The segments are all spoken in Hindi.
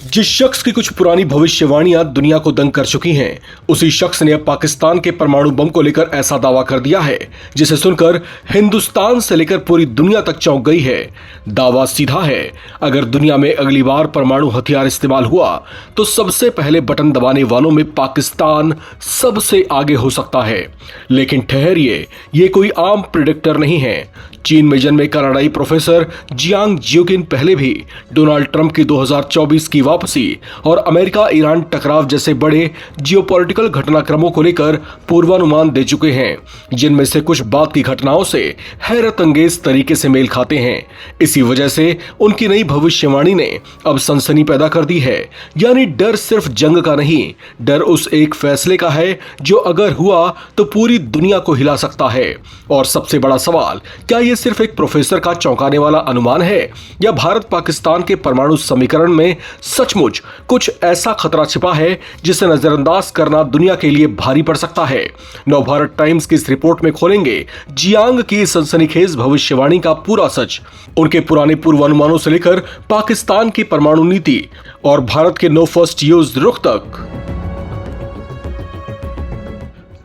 जिस शख्स की कुछ पुरानी भविष्यवाणियां दुनिया को दंग कर चुकी हैं, उसी शख्स ने अब पाकिस्तान के परमाणु बम को लेकर ऐसा दावा कर दिया है जिसे सुनकर हिंदुस्तान से लेकर पूरी दुनिया तक चौंक गई है। दावा सीधा है, अगर दुनिया में अगली बार परमाणु हथियार इस्तेमाल हुआ तो सबसे पहले बटन दबाने वालों में पाकिस्तान सबसे आगे हो सकता है। लेकिन ठहरिए, ये कोई आम प्रेडिक्टर नहीं है। चीन में जन्मे कनाडाई प्रोफेसर जियांग जियोकिन पहले भी डोनाल्ड ट्रंप की 2024 की वापसी और अमेरिका ईरान टकराव जैसे बड़े जियोपॉलिटिकल घटनाक्रमों को लेकर पूर्वानुमान दे चुके हैं, जिनमें से कुछ बाद की घटनाओं से हैरत अंगेज तरीके से मेल खाते हैं। इसी वजह से उनकी नई भविष्यवाणी ने अब सनसनी पैदा कर दी है। यानी डर सिर्फ जंग का नहीं, डर उस एक फैसले का है जो अगर हुआ तो पूरी दुनिया को हिला सकता है। और सबसे बड़ा सवाल, क्या ये सिर्फ एक प्रोफेसर का चौंकाने वाला अनुमान है या भारत पाकिस्तान के परमाणु समीकरण में सचमुच कुछ ऐसा खतरा छिपा है जिसे नजरअंदाज करना दुनिया के लिए भारी पड़ सकता है। नवभारत टाइम्स की इस रिपोर्ट में खोलेंगे जियांग की सनसनीखेज भविष्यवाणी का पूरा सच, उनके पुराने पूर्वानुमानों से लेकर पाकिस्तान की परमाणु नीति और भारत के नो फर्स्ट यूज रुख तक।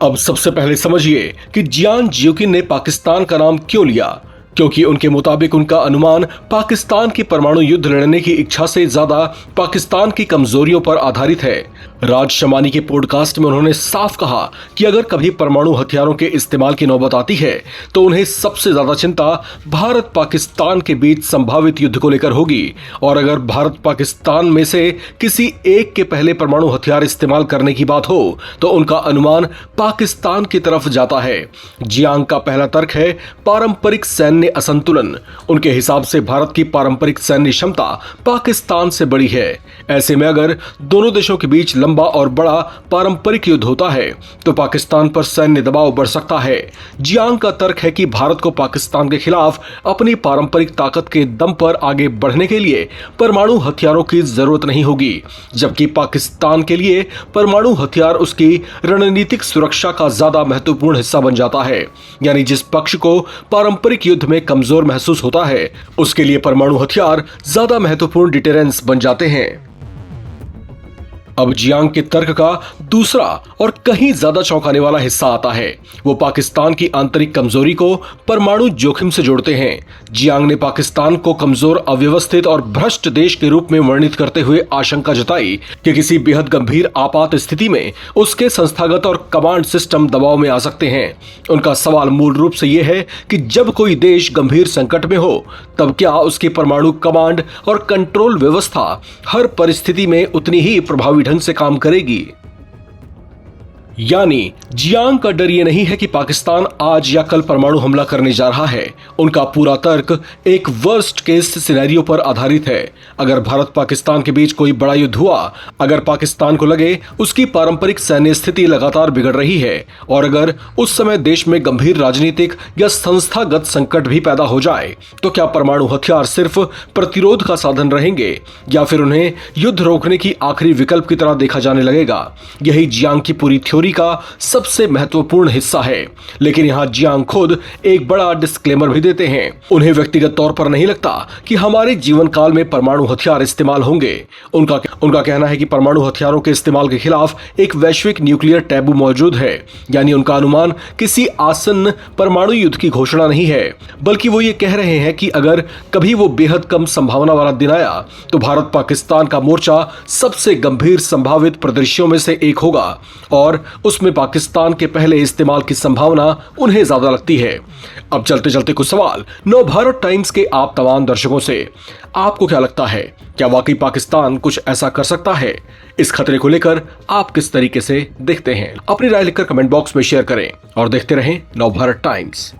अब सबसे पहले समझिए कि जियांग जियोकिन ने पाकिस्तान का नाम क्यों लिया, क्योंकि उनके मुताबिक उनका अनुमान पाकिस्तान की परमाणु युद्ध लड़ने की इच्छा से ज्यादा पाकिस्तान की कमजोरियों पर आधारित है। राज शमानी के पॉडकास्ट में उन्होंने साफ कहा कि अगर कभी परमाणु हथियारों के इस्तेमाल की नौबत आती है तो उन्हें सबसे ज्यादा चिंता भारत पाकिस्तान के बीच संभावित युद्ध को लेकर होगी, और अगर भारत पाकिस्तान में से किसी एक के पहले परमाणु हथियार इस्तेमाल करने की बात हो तो उनका अनुमान पाकिस्तान की तरफ जाता है। जियांग का पहला तर्क है पारंपरिक सैन्य असंतुलन। उनके हिसाब से भारत की पारंपरिक सैन्य क्षमता पाकिस्तान से बड़ी है। ऐसे में अगर दोनों देशों के बीच लंबा और बड़ा पारंपरिक युद्ध होता है तो पाकिस्तान पर सैन्य दबाव बढ़ सकता है। जियांग का तर्क है कि भारत को पाकिस्तान के खिलाफ अपनी पारंपरिक ताकत के दम पर आगे बढ़ने के लिए परमाणु हथियारों की जरूरत नहीं होगी, जबकि पाकिस्तान के लिए परमाणु हथियार उसकी रणनीतिक सुरक्षा का ज्यादा महत्वपूर्ण हिस्सा बन जाता है। यानी जिस पक्ष को पारंपरिक युद्ध में कमजोर महसूस होता है उसके लिए परमाणु हथियार ज्यादा महत्वपूर्ण डिटेरेंस बन जाते हैं। अब जियांग के तर्क का दूसरा और कहीं ज्यादा चौंकाने वाला हिस्सा आता है। वो पाकिस्तान की आंतरिक कमजोरी को परमाणु जोखिम से जोड़ते हैं। जियांग ने पाकिस्तान को कमजोर, अव्यवस्थित और भ्रष्ट देश के रूप में वर्णित करते हुए आशंका जताई कि किसी बेहद गंभीर आपात स्थिति में उसके संस्थागत और कमांड सिस्टम दबाव में आ सकते हैं। उनका सवाल मूल रूप से यह है कि जब कोई देश गंभीर संकट में हो तब क्या उसकी परमाणु कमांड और कंट्रोल व्यवस्था हर परिस्थिति में उतनी ही प्रभावी ढंग से काम करेगी। यानी जियांग का डर ये नहीं है कि पाकिस्तान आज या कल परमाणु हमला करने जा रहा है। उनका पूरा तर्क एक वर्स्ट केस सिनेरियो पर आधारित है। अगर भारत पाकिस्तान के बीच कोई बड़ा युद्ध हुआ, अगर पाकिस्तान को लगे उसकी पारंपरिक सैन्य स्थिति लगातार बिगड़ रही है और अगर उस समय देश में गंभीर राजनीतिक या संस्थागत संकट भी पैदा हो जाए, तो क्या परमाणु हथियार सिर्फ प्रतिरोध का साधन रहेंगे या फिर उन्हें युद्ध रोकने की आखिरी विकल्प की तरह देखा जाने लगेगा? यही जियांग की पूरी थ्योरी का सबसे महत्वपूर्ण हिस्सा है। लेकिन यहां जियांग खुद एक बड़ा डिस्क्लेमर भी देते हैं। उन्हें व्यक्तिगत तौर पर नहीं लगता कि हमारे जीवन काल में परमाणु हथियार इस्तेमाल होंगे। उनका कहना है कि परमाणु हथियारों के इस्तेमाल के खिलाफ एक वैश्विक न्यूक्लियर टैबू मौजूद है। यानी उनका अनुमान किसी आसन्न परमाणु युद्ध की घोषणा नहीं है, बल्कि वो ये कह रहे हैं कि अगर कभी वो बेहद कम संभावना वाला दिन आया तो भारत पाकिस्तान का मोर्चा सबसे गंभीर संभावित परिदृश्यों में से एक होगा और उसमें पाकिस्तान के पहले इस्तेमाल की संभावना उन्हें ज्यादा लगती है। अब चलते चलते कुछ सवाल नवभारत टाइम्स के आप तमाम दर्शकों से। आपको क्या लगता है, क्या वाकई पाकिस्तान कुछ ऐसा कर सकता है? इस खतरे को लेकर आप किस तरीके से देखते हैं? अपनी राय लिखकर कमेंट बॉक्स में शेयर करें और देखते रहें नवभारत टाइम्स।